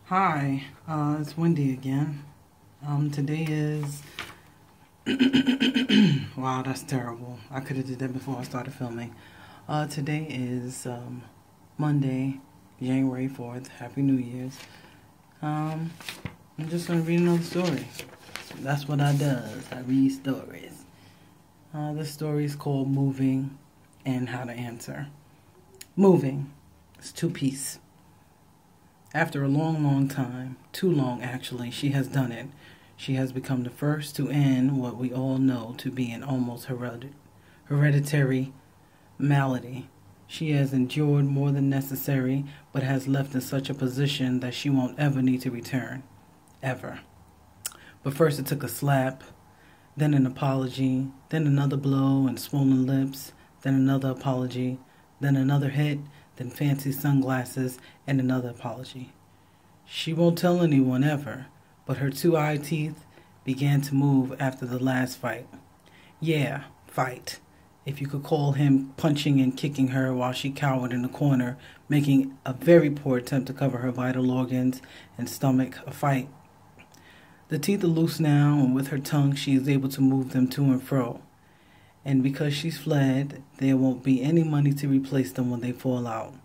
Hi, it's Wendy again. Today is wow, that's terrible. I could have did that before I started filming. Today is Monday, January 4th. Happy New Year's. I'm just gonna read another story. That's what I does. I read stories. This story is called Moving and How to Answer. Moving. It's two-piece. After a long time, too long actually, she has done it. She has become the first to end what we all know to be an almost hereditary malady. She has endured more than necessary, but has left in such a position that she won't ever need to return. Ever. But first it took a slap, then an apology, then another blow and swollen lips, then another apology, then another hit, then fancy sunglasses, and another apology. She won't tell anyone ever, but her two eye teeth began to move after the last fight. Yeah, fight. If you could call him punching and kicking her while she cowered in the corner, making a very poor attempt to cover her vital organs and stomach a fight. The teeth are loose now, and with her tongue she is able to move them to and fro. And because she's fled, there won't be any money to replace them when they fall out.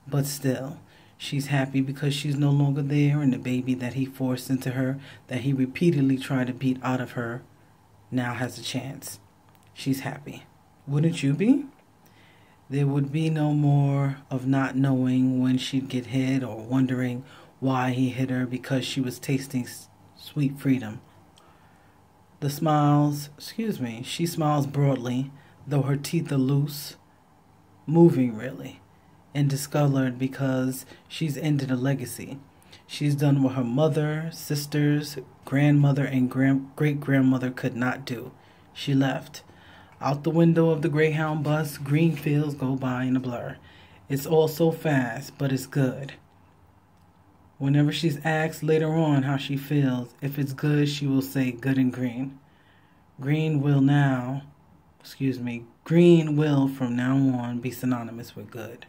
But still, she's happy because she's no longer there, and the baby that he forced into her, that he repeatedly tried to beat out of her, now has a chance. She's happy. Wouldn't you be? There would be no more of not knowing when she'd get hit or wondering why he hit her because she was tasting sweet freedom. She smiles broadly, though her teeth are loose, moving really, and discolored because she's ended a legacy. She's done what her mother, sisters, grandmother, and great-grandmother could not do. She left. Out the window of the Greyhound bus, green fields go by in a blur. It's all so fast, but it's good. Whenever she's asked later on how she feels, if it's good, she will say good and green. Green will from now on be synonymous with good.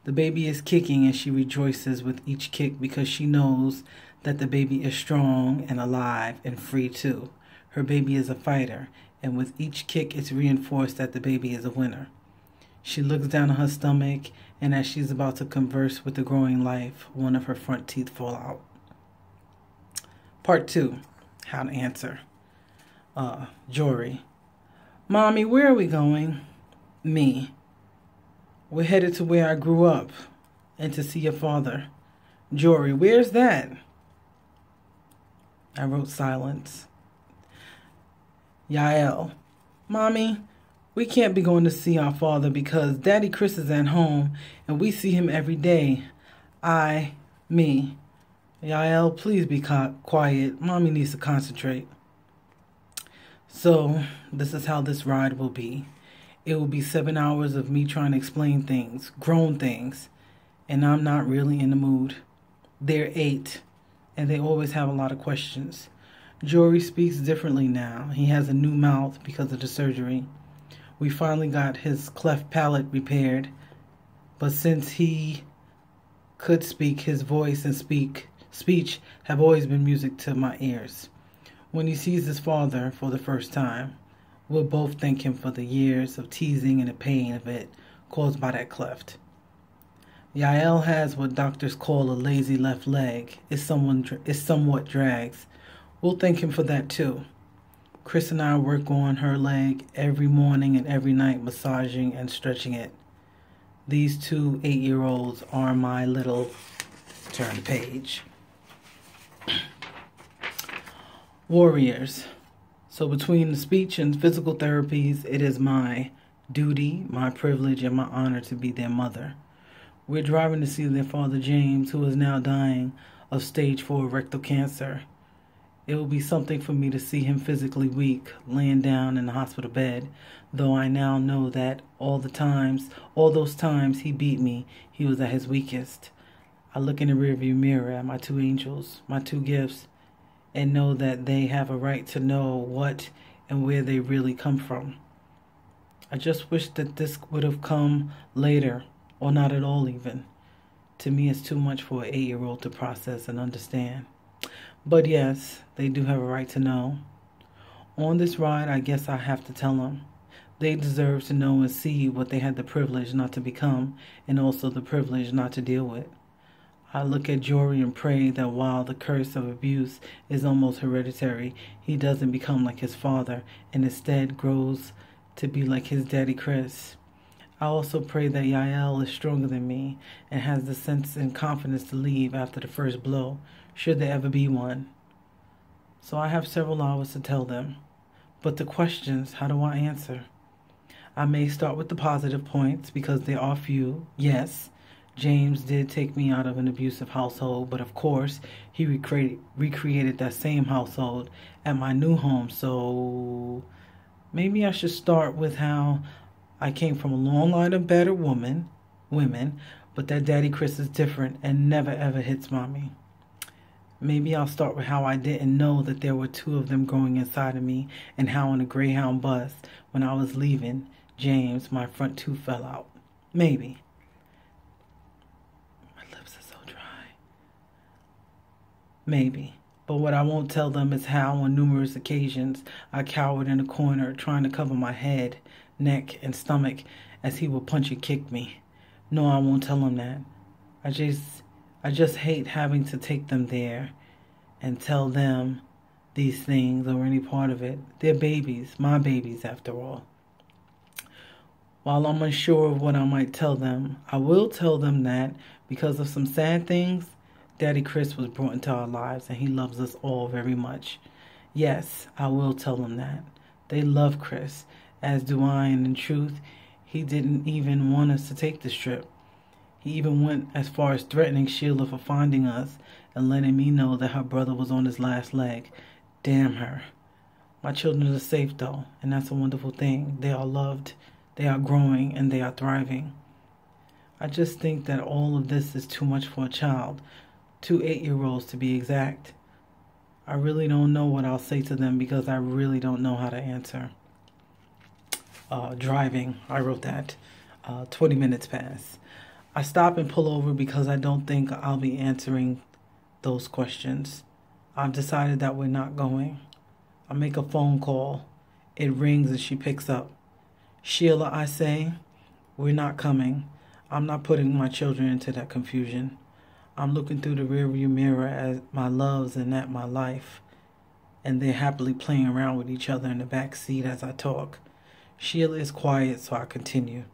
The baby is kicking and she rejoices with each kick because she knows that the baby is strong and alive and free too. Her baby is a fighter, and with each kick it's reinforced that the baby is a winner. She looks down on her stomach, and as she's about to converse with the growing life, one of her front teeth fall out. Part 2. How to Answer. Jory. Mommy, where are we going? Me. We're headed to where I grew up, and to see your father. Jory, where's that? I wrote silence. Yael. Mommy, we can't be going to see our father because Daddy Chris is at home and we see him every day. Me. Yael, please be quiet. Mommy needs to concentrate. So, this is how this ride will be. It will be 7 hours of me trying to explain things, grown things, and I'm not really in the mood. They're 8, and they always have a lot of questions. Jory speaks differently now. He has a new mouth because of the surgery. We finally got his cleft palate repaired, but since he could speak, his voice and speech have always been music to my ears. When he sees his father for the first time, we'll both thank him for the years of teasing and the pain of it caused by that cleft. Yael has what doctors call a lazy left leg. It somewhat drags. We'll thank him for that too. Chris and I work on her leg every morning and every night, massaging and stretching it. These two 8-year-olds are my little turn page. Warriors. So between the speech and physical therapies, it is my duty, my privilege, and my honor to be their mother. We're driving to see their father, James, who is now dying of stage 4 rectal cancer. It will be something for me to see him physically weak, laying down in the hospital bed, though I now know that all those times he beat me, he was at his weakest. I look in the rearview mirror at my 2 angels, my 2 gifts, and know that they have a right to know what and where they really come from. I just wish that this would have come later, or not at all even. To me, it's too much for an 8-year-old to process and understand. But yes, they do have a right to know. On this ride, I guess I have to tell them. They deserve to know and see what they had the privilege not to become, and also the privilege not to deal with. I look at Jory and pray that while the curse of abuse is almost hereditary, he doesn't become like his father and instead grows to be like his daddy Chris. I also pray that Yael is stronger than me and has the sense and confidence to leave after the first blow, should there ever be one. So I have several hours to tell them. But the questions, how do I answer? I may start with the positive points because there are few. Yes, James did take me out of an abusive household, but of course, he recreated that same household at my new home. So maybe I should start with how I came from a long line of better women, but that Daddy Chris is different and never ever hits mommy. Maybe I'll start with how I didn't know that there were two of them growing inside of me, and how on a Greyhound bus, when I was leaving James, my front tooth fell out. Maybe. My lips are so dry. Maybe. But what I won't tell them is how on numerous occasions I cowered in a corner trying to cover my head, neck, and stomach as he would punch and kick me. No, I won't tell them that. I just hate having to take them there and tell them these things or any part of it. They're babies, my babies after all. While I'm unsure of what I might tell them, I will tell them that because of some sad things, Daddy Chris was brought into our lives and he loves us all very much. Yes, I will tell them that. They love Chris, as do I, and in truth, he didn't even want us to take this trip. He even went as far as threatening Sheila for finding us and letting me know that her brother was on his last leg. Damn her. My children are safe though, and that's a wonderful thing. They are loved, they are growing, and they are thriving. I just think that all of this is too much for a child, 2 8-year-olds to be exact. I really don't know what I'll say to them because I really don't know how to answer. Driving, I wrote that. 20 minutes pass. I stop and pull over because I don't think I'll be answering those questions. I've decided that we're not going. I make a phone call. It rings and she picks up. Sheila, I say, we're not coming. I'm not putting my children into that confusion. I'm looking through the rearview mirror at my loves and at my life, and they're happily playing around with each other in the back seat as I talk. Sheila is quiet, so I continue.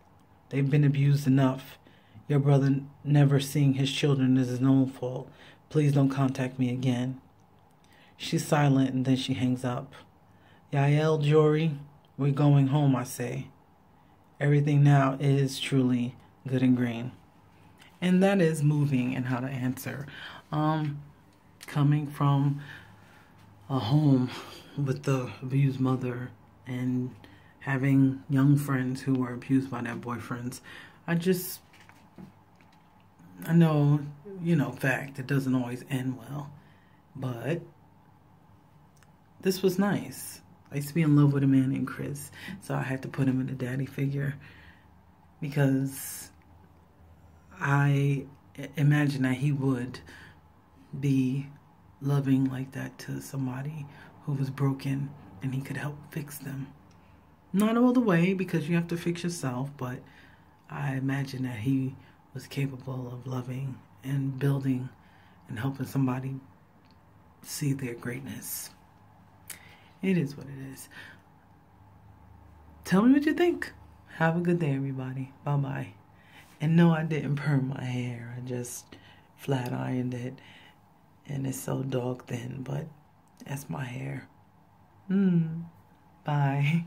They've been abused enough. Your brother never seeing his children is his own fault. Please don't contact me again. She's silent and then she hangs up. Yael, Jory, we're going home, I say. Everything now is truly good and green. And that is moving and how to answer. Coming from a home with the abused mother and having young friends who were abused by their boyfriends, I know, fact, it doesn't always end well, but this was nice. I used to be in love with a man named Chris, so I had to put him in a daddy figure because I imagine that he would be loving like that to somebody who was broken and he could help fix them. Not all the way because you have to fix yourself, but I imagine that he was capable of loving and building and helping somebody see their greatness. It is what it is. Tell me what you think. Have a good day, everybody. Bye-bye. And no, I didn't perm my hair. I just flat ironed it. And it's so dog thin, but that's my hair. Bye.